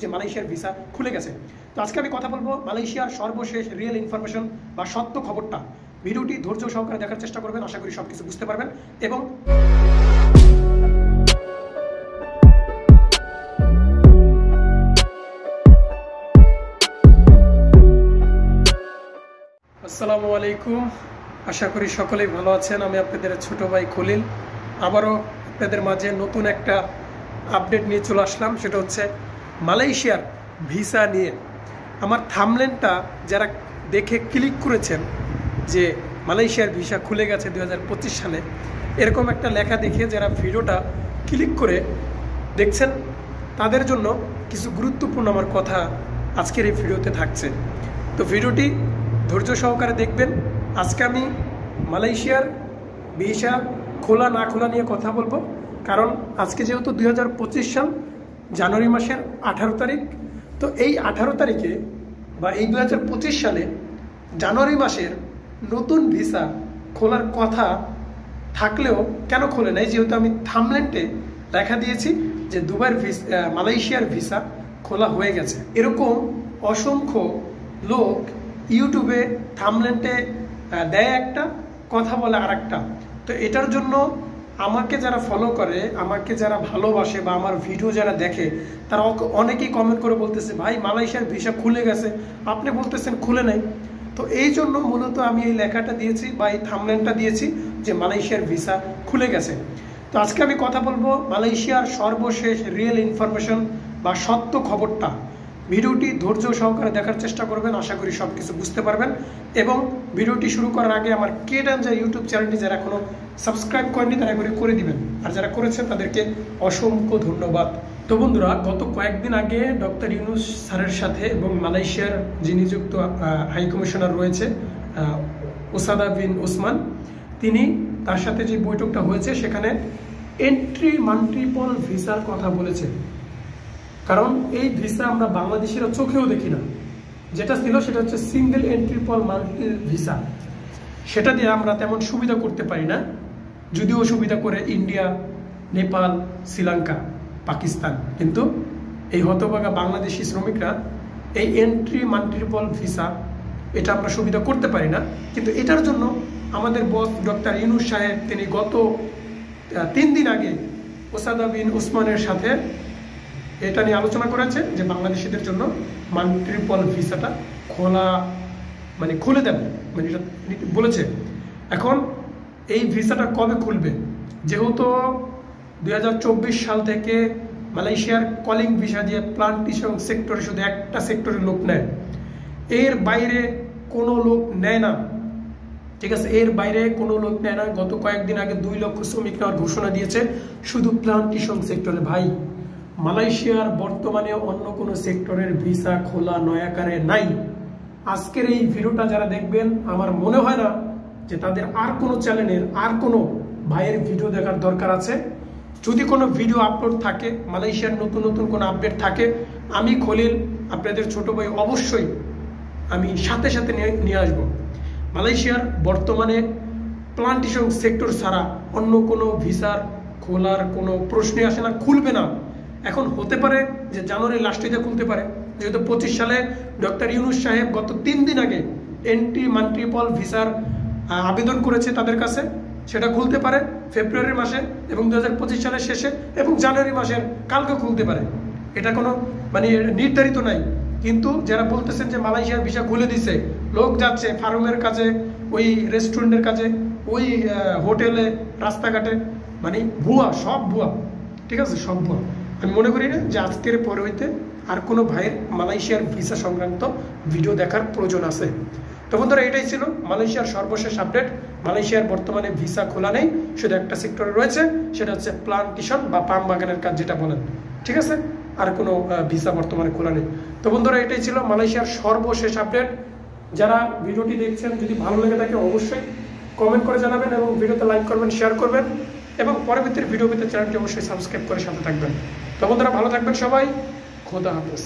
যে মালয়েশিয়ার ভিসা খুলে গেছে। তো আজকে আমি কথা বলবো মালয়েশিয়ার সর্বশেষ রিয়েল ইনফরমেশন বা সত্য খবরটা। ভিডিওটি ধৈর্য সহকারে দেখার চেষ্টা করবেন, আশা করি সবকিছু বুঝতে পারবেন। এবং আসসালামু আলাইকুম, আশা করি সকলেই ভালো আছেন। আমি আপনাদের ছোট ভাই খলিল আবারও আপনাদের মাঝে নতুন একটা আপডেট নিয়ে চলে আসলাম। সেটা হচ্ছে মালয়েশিয়ার ভিসা নিয়ে। আমার থাম্বনেলটা যারা দেখে ক্লিক করেছেন যে মালয়েশিয়ার ভিসা খুলে গেছে 2025 সালে, এরকম একটা লেখা দেখে যারা ভিডিওটা ক্লিক করে দেখছেন, তাদের জন্য কিছু গুরুত্বপূর্ণ আমার কথা আজকের এই ভিডিওতে থাকছে। তো ভিডিওটি ধৈর্য সহকারে দেখবেন। আজকে আমি মালয়েশিয়ার ভিসা খোলা না খোলা নিয়ে কথা বলবো, কারণ আজকে যেহেতু 2025 সাল জানুয়ারি মাসের 18 তারিখ, তো এই 18 তারিখে বা এই 2025 সালে জানুয়ারি মাসের নতুন ভিসা খোলার কথা থাকলেও কেন খোলে নাই, যেহেতু আমি থাম্বনেলে লেখা দিয়েছি যে দুবাইয়ের মালয়েশিয়ার ভিসা খোলা হয়ে গেছে। এরকম অসংখ্য লোক ইউটিউবে থাম্বনেলে দেয় একটা, কথা বলে আর একটা। তো এটার জন্য আমাকে যারা ফলো করে, আমাকে যারা ভালোবাসে বা আমার ভিডিও যারা দেখে, তারা অনেকেই কমেন্ট করে বলতেছে, ভাই মালয়েশিয়ার ভিসা খুলে গেছে, আপনি বলতেছেন খুলে নাই। তো এই জন্য মূলত আমি এই লেখাটা দিয়েছি বা এই থাম্বনেলটা দিয়েছি যে মালয়েশিয়ার ভিসা খুলে গেছে। তো আজকে আমি কথা বলবো মালয়েশিয়ার সর্বশেষ রিয়েল ইনফরমেশন বা সত্য খবরটা। ভিডিওটি ধৈর্য সহকারে দেখার চেষ্টা করবেন, আশা করি সব কিছু বুঝতে পারবেন। এবং ভিডিওটি শুরু করার আগে আমার কে ডেঞ্জার ইউটিউব চ্যানেলটি যারা এখনো সাবস্ক্রাইব করেনি তারা করে দিবেন, আর যারা করেছেন তাদেরকে অসংখ্য ধন্যবাদ। তো বন্ধুরা, গত কয়েকদিন আগে ডক্টর ইউনুস স্যারের সাথে এবং মালয়েশিয়ার যিনি নিযুক্ত হাই কমিশনার রয়েছে ওসাদা বিন ওসমান, তিনি তার সাথে যে বৈঠকটা হয়েছে সেখানে এন্ট্রি মাল্টিপল ভিসার কথা বলেছে। কারণ এই ভিসা আমরা বাংলাদেশিরা চোখেও দেখি না, যেটা ছিল সেটা হচ্ছে সিঙ্গেল এন্ট্রি পল মাল্টি ভিসা। সেটা দিয়ে আমরা তেমন সুবিধা করতে পারি না, যদিও সুবিধা করে ইন্ডিয়া, নেপাল, শ্রীলঙ্কা, পাকিস্তান। কিন্তু এই হতভাগা বাংলাদেশি শ্রমিকরা এই এন্ট্রি মাল্টিপল ভিসা এটা আমরা সুবিধা করতে পারি না। কিন্তু এটার জন্য আমাদের বস ডক্টর ইউনুস সাহেব তিনি গত 3 দিন আগে ওসাদা বিন ওসমানের সাথে এটা নিয়ে আলোচনা করেছে যে বাংলাদেশিদের জন্য মাল্টিপল ভিসাটা খুলে দেবে, এটা বলেছে। এখন এই ভিসাটা কবে খুলবে? যেহেতু 2024 সাল থেকে মালয়েশিয়ার কলিং ভিসা দিয়ে প্লান্টেশন সেক্টরে শুধু একটা সেক্টরের লোক নেয়, এর বাইরে কোনো লোক নেয় না। ঠিক আছে, এর বাইরে কোনো লোক নেয় না। গত কয়েকদিন আগে 2 লক্ষ শ্রমিক নেওয়ার ঘোষণা দিয়েছে শুধু প্লান্টেশন সেক্টরে। ভাই, মালয়েশিয়ার বর্তমানে অন্য কোনো সেক্টরের ভিসা খোলা নয়াকারে নাই। আজকের এই ভিডিওটা যারা দেখবেন, আমার মনে হয় না যে তাদের আর কোনো চ্যানেলের আর কোনো ভাইয়ের ভিডিও দেখার দরকার আছে। যদি কোনো ভিডিও আপলোড থাকে, মালয়েশিয়ার নতুন নতুন কোনো আপডেট থাকে, আমি খলিল আপনাদের ছোট ভাই অবশ্যই আমি সাথে সাথে নিয়ে আসব। মালয়েশিয়ার বর্তমানে প্লান্টেশন সেক্টর ছাড়া অন্য কোনো ভিসার খোলার কোনো প্রশ্নই আসে না, খুলবে না। এখন হতে পারে যে জানুয়ারি লাস্টে খুলতে পারে, যেহেতু 25 সালে ডক্টর ইউনুস সাহেব গত 3 দিন আগে এন্ট্রি মাল্টিপল ভিসার আবেদন করেছে তাদের কাছে, সেটা খুলতে পারে ফেব্রুয়ারি মাসে এবং 2025 সালের শেষে এবং জানুয়ারি মাসের কালকে খুলতে পারে। এটা কোনো নির্ধারিত নাই। কিন্তু যারা বলতেছেন যে মালয়েশিয়ার ভিসা খুলে দিছে, লোক যাচ্ছে ফার্মের কাজে, ওই রেস্টুরেন্টের কাজে, ওই হোটেলে, রাস্তাঘাটে, ভুয়া, সব ভুয়া। ঠিক আছে, সব ভুয়া। আমি মনে করি না যে আজকের পরে হইতে আর কোনো ভাইয়ের মালয়েশিয়ার ভিসা সংক্রান্ত ভিডিও দেখার প্রয়োজন আছে। তো বন্ধুরা, এটাই ছিল মালয়েশিয়ার সর্বশেষ আপডেট। মালয়েশিয়ার বর্তমানে ভিসা খোলা নেই, শুধু একটা সেক্টরে রয়েছে, সেটা হচ্ছে প্লান্টেশন বা পাম বাগানের কাজ, যেটা বলেন। ঠিক আছে, আর কোনো ভিসা বর্তমানে খোলা নেই। তো বন্ধুরা, এটাই ছিল মালয়েশিয়ার সর্বশেষ আপডেট। যারা ভিডিওটি দেখছেন, যদি ভালো লেগে থাকে অবশ্যই কমেন্ট করে জানাবেন এবং ভিডিওতে লাইক করবেন, শেয়ার করবেন এবং পরবর্তী ভিডিও পেতে চ্যানেলটি অবশ্যই সাবস্ক্রাইব করে সাথে থাকবেন। তো বন্ধুরা, ভালো থাকবেন সবাই। খোদা হাফেজ।